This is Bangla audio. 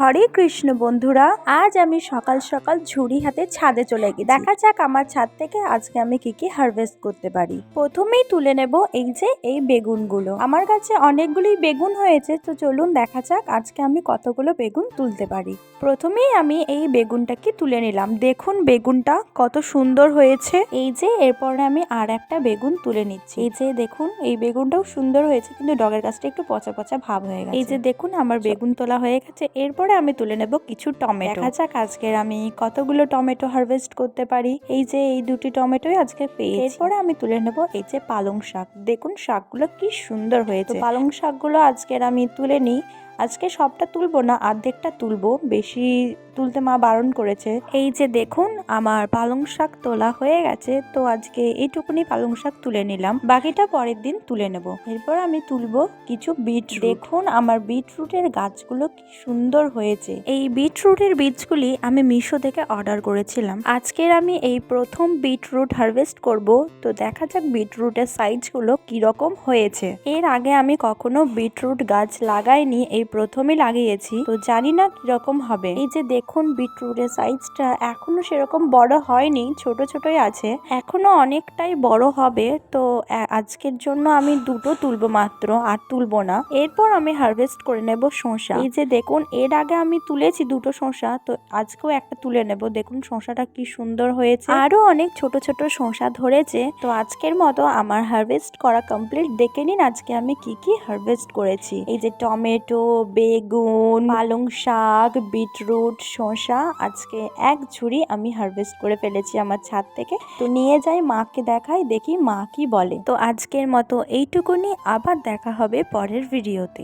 হরে কৃষ্ণ বন্ধুরা, আজ আমি সকাল সকাল ঝুড়ি হাতে ছাদে চলে গেছি। দেখা যাক আমার ছাদ থেকে আজকে আমি কি কি হারভেস্ট করতে পারি। প্রথমেই তুলে নেব এই বেগুনগুলো। আমার কাছে অনেকগুলোই বেগুন হয়েছে, তো চলুন দেখা যাক আজকে আমি কতগুলো বেগুন তুলতে পারি। প্রথমেই আমি এই বেগুনটাকে তুলে নিলাম। দেখুন বেগুনটা কত সুন্দর হয়েছে। এরপরে আমি আর একটা বেগুন তুলে নিচ্ছি। দেখুন এই বেগুনটাও সুন্দর হয়েছে, কিন্তু ডগের গাছটা একটু পচা পচা ভাব হয়ে গেছে। দেখুন আমার বেগুন তোলা হয়ে গেছে। এরপরে আমি তুলে নেব কিছু টমেটো। দেখা যাক আজকের আমি কতগুলো টমেটো হারভেস্ট করতে পারি। এই দুটি টমেটোই আজকে পেয়েছি। এরপরে আমি তুলে নেব পালং শাক। দেখুন শাকগুলো কি সুন্দর হয়েছে। পালং শাকগুলো আজকের আমি তুলে নিই। আজকে সবটা তুলবো না, অর্ধেকটা তুলবো, বেশি তুলতে মা বারণ করেছে। দেখুন আমার পালং শাক তোলা হয়ে গেছে। তো আজকে এইটুকুনি পালং শাক তুলে নিলাম, বাকিটা পরের দিন তুলে নেব। এরপর আমি তুলবো কিছু বিটরুট। দেখুন আমার বিটরুটের গাছগুলো কি সুন্দর হয়েছে। এই বিটরুটের বীজগুলি আমি মিশো থেকে অর্ডার করেছিলাম। আজকের আমি এই প্রথম বিটরুট হারভেস্ট করব। তো দেখা যাক বিটরুটের সাইজগুলো কিরকম হয়েছে। এর আগে আমি কখনো বিটরুট গাছ লাগাইনি, এই প্রথমে লাগিয়েছি, তো জানি না কিরকম হবে। দেখুন বিটরুটের সাইজটা এখনো সেরকম বড় হয়নি, ছোট ছোটই আছে, এখনো অনেকটাই বড় হবে। তো আজকের জন্য আমি দুটো তুলবো মাত্র, আর তুলবো না। এরপর আমি হারভেস্ট করে নেব শসা। দেখুন এর আগে আমি তুলেছি দুটো শসা, তো আজকেও একটা তুলে নেব। দেখুন শসাটা কি সুন্দর হয়েছে, আরো অনেক ছোট ছোট শসা ধরেছে। তো আজকের মতো আমার হারভেস্ট করা কমপ্লিট। দেখে নিন আজকে আমি কি কি হারভেস্ট করেছি। টমেটো, বেগুন, পালং শাক, বিটরুট, শসা আজকে এক ঝুড়ি আমি হারভেস্ট করে ফেলেছি আমার ছাদ থেকে। তো নিয়ে যাই মাকে দেখাই, দেখি মা কি বলে। তো আজকের মতো এইটুকুনি, আবার দেখা হবে পরের ভিডিওতে।